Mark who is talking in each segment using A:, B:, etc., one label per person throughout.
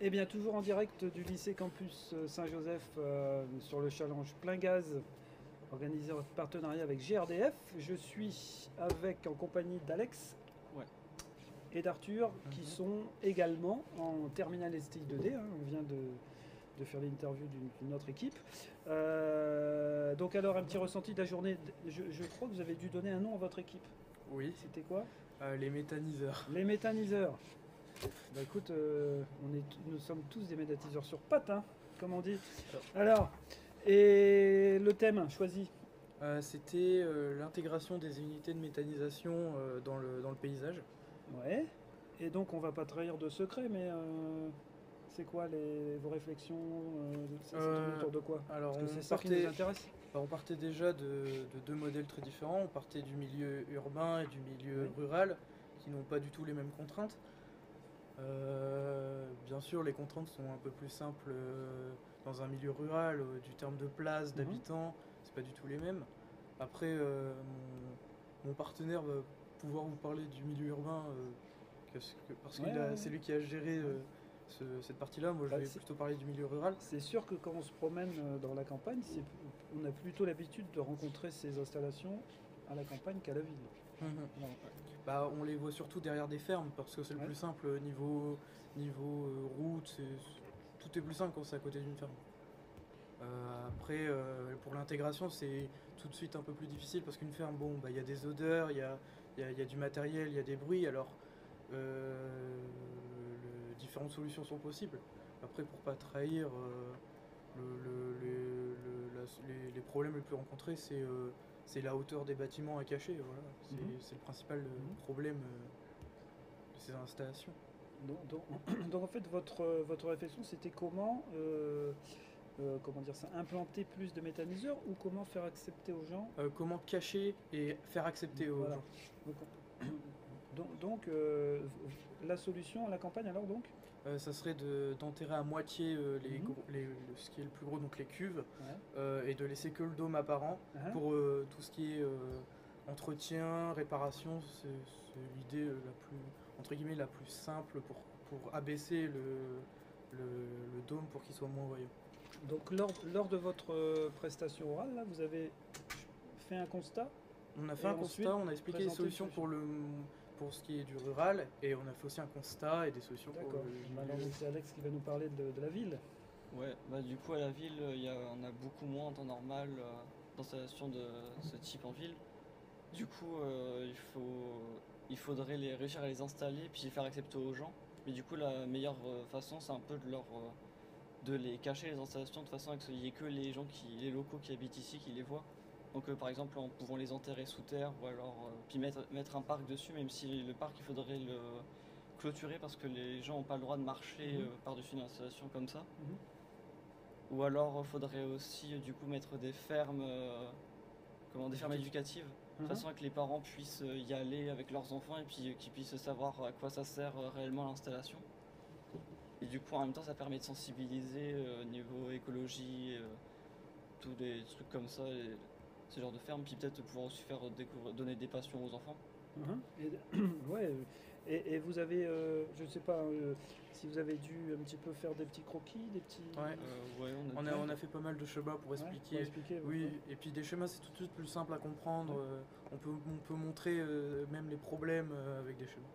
A: Eh bien, toujours en direct du lycée campus Saint-Joseph sur le challenge plein gaz organisé en partenariat avec GRDF. Je suis en compagnie d'Alex
B: Ouais.
A: et d'Arthur qui sont également en terminale STI 2D. On vient de faire l'interview d'une autre équipe. Donc alors un petit ressenti de la journée. Je crois que vous avez dû donner un nom à votre équipe.
B: Oui,
A: C'était quoi?
B: les méthaniseurs.
A: Les méthaniseurs. Bah écoute, nous sommes tous des méthaniseurs sur pattes, hein, comme on dit. Alors, et le thème choisi?
B: C'était l'intégration des unités de méthanisation dans le paysage.
A: Ouais. Et donc on va pas trahir de secret, mais c'est quoi vos réflexions? Ça tourne
B: Euh,
A: autour de quoi?
B: alors
A: Parce que
B: on
A: c'est ça qui nous
B: partait,
A: intéresse.
B: on partait déjà de deux modèles très différents. On partait du milieu urbain et du milieu
A: Oui.
B: rural, qui n'ont pas du tout les mêmes contraintes. Bien sûr, les contraintes sont un peu plus simples dans un milieu rural, du terme de place,
A: Mhm.
B: d'habitants, c'est pas du tout les mêmes. Après, mon partenaire va pouvoir vous parler du milieu urbain parce
A: Ouais,
B: qu'il
A: ouais,
B: c'est lui qui a géré
A: ouais.
B: cette partie-là. Moi, je
A: Bah,
B: vais plutôt parler du milieu rural.
A: c'est sûr que quand on se promène dans la campagne, on a plutôt l'habitude de rencontrer ces installations à la campagne qu'à la ville.
B: Mhm.
A: Voilà.
B: Bah, on les voit surtout derrière des fermes parce que c'est le
A: Ouais.
B: plus simple niveau route. Tout est plus simple quand c'est à côté d'une ferme. Après, pour l'intégration, c'est tout de suite un peu plus difficile parce qu'une ferme, bon, bah, il y a des odeurs, il y a du matériel, il y a des bruits. Alors, différentes solutions sont possibles. Après, pour pas trahir, les problèmes les plus rencontrés, c'est la hauteur des bâtiments à cacher. Voilà.
A: Mhm.
B: C'est le principal
A: Mhm.
B: problème de ces installations.
A: Donc, en fait, votre réflexion, c'était comment dire ça, implanter plus de méthaniseurs ou comment faire accepter aux gens.
B: Comment cacher et faire accepter aux
A: Voilà.
B: gens.
A: Donc, la solution à la campagne, alors donc.
B: Ça serait d'enterrer à moitié
A: Mhm.
B: ce qui est le plus gros, donc les cuves,
A: Ouais.
B: et de laisser que le dôme apparent
A: Hein.
B: pour tout ce qui est entretien, réparation. C'est l'idée la plus, entre guillemets, la plus simple pour abaisser le dôme pour qu'il soit moins voyant.
A: Donc, lors de votre prestation orale, là, vous avez fait un constat
B: On a fait
A: et
B: un
A: ensuite
B: constat, on a expliqué les
A: présenté une
B: solutions
A: solution.
B: pour ce qui est du rural, et on a fait aussi un constat et des solutions pour
A: D'accord. Bah, alors,
B: milieu.
A: donc, c'est Alex qui va nous parler de la ville.
B: Ouais.
C: Ouais, bah du coup à la ville, on a beaucoup moins en temps normal d'installations de ce type en ville. Du coup, il faudrait réussir à les installer puis les faire accepter aux gens. Mais du coup, la meilleure façon, c'est un peu de les cacher les installations de façon à ce qu'il n'y ait que les locaux qui habitent ici qui les voient. Donc par exemple en pouvant les enterrer sous terre ou alors puis mettre un parc dessus, même si le parc il faudrait le clôturer parce que les gens n'ont pas le droit de marcher
A: Mhm.
C: par-dessus une installation comme ça.
A: Mhm.
C: Ou alors, faudrait aussi du coup mettre des fermes, des fermes éducatives, de
A: Mhm.
C: façon à que les parents puissent y aller avec leurs enfants et puis qu'ils puissent savoir à quoi ça sert réellement l'installation. Et du coup, en même temps, ça permet de sensibiliser au niveau écologie, tous les trucs comme ça, ce genre de ferme, puis peut-être pouvoir aussi faire donner des passions aux enfants.
A: Mhm. Ouais, et vous avez, je ne sais pas si vous avez dû un petit peu faire des petits croquis, des petits.
B: Ouais.
C: Ouais,
B: On a fait pas mal de schémas pour
A: Ouais, pour
B: expliquer.
A: expliquer.
B: Oui, et puis des schémas, c'est tout de suite plus simple à comprendre.
A: Ouais.
B: On peut montrer même les problèmes avec des schémas.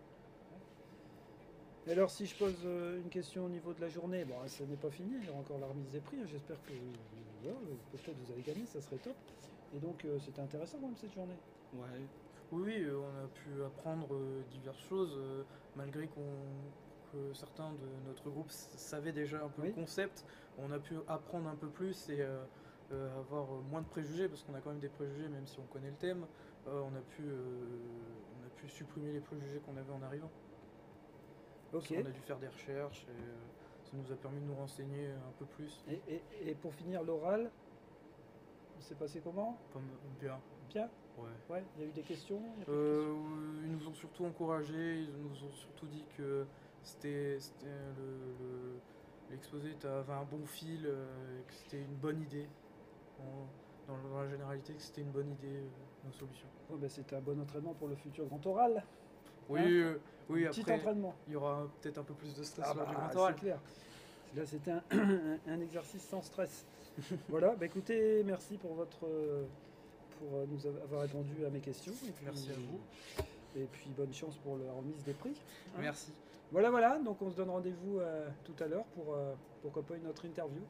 A: Et alors, si je pose une question au niveau de la journée, bon, ça n'est pas fini, il y aura encore la remise des prix. J'espère que voilà, peut-être vous allez gagner, ça serait top. Et donc, c'était intéressant quand même cette journée.
C: Ouais,
B: Oui, on a pu apprendre diverses choses, malgré que certains de notre groupe savaient déjà un peu le
A: Oui.
B: concept. On a pu apprendre un peu plus et avoir moins de préjugés, parce qu'on a quand même des préjugés, même si on connaît le thème. On a pu supprimer les préjugés qu'on avait en arrivant. Parce
A: Ok.
B: qu'on a dû faire des recherches et ça nous a permis de nous renseigner un peu plus.
A: Et pour finir, l'oral, c'est passé comment?
B: Comme bien.
A: Bien.
B: Ouais.
A: Ouais, il y a eu des questions, il y a pas de questions.
B: Ils nous ont surtout encouragés, ils nous ont surtout dit que l'exposé avait un bon fil, que c'était une bonne idée, dans la généralité, que c'était une bonne idée, nos solutions.
A: Bon, ben, c'était un bon entraînement pour le futur grand oral.
B: Oui,
A: Hein, un
B: oui,
A: petit
B: après,
A: entraînement.
B: il y aura peut-être un peu plus de stress
A: Ah
B: lors du
A: bah,
B: grand
A: c'est
B: oral.
A: clair. Là, c'était un exercice sans stress. Voilà, bah, écoutez, merci pour nous avoir répondu à mes questions. Et puis,
B: Merci à vous.
A: Et puis bonne chance pour la remise des prix.
B: Merci.
A: Voilà, donc on se donne rendez-vous tout à l'heure pour pourquoi pas une autre interview.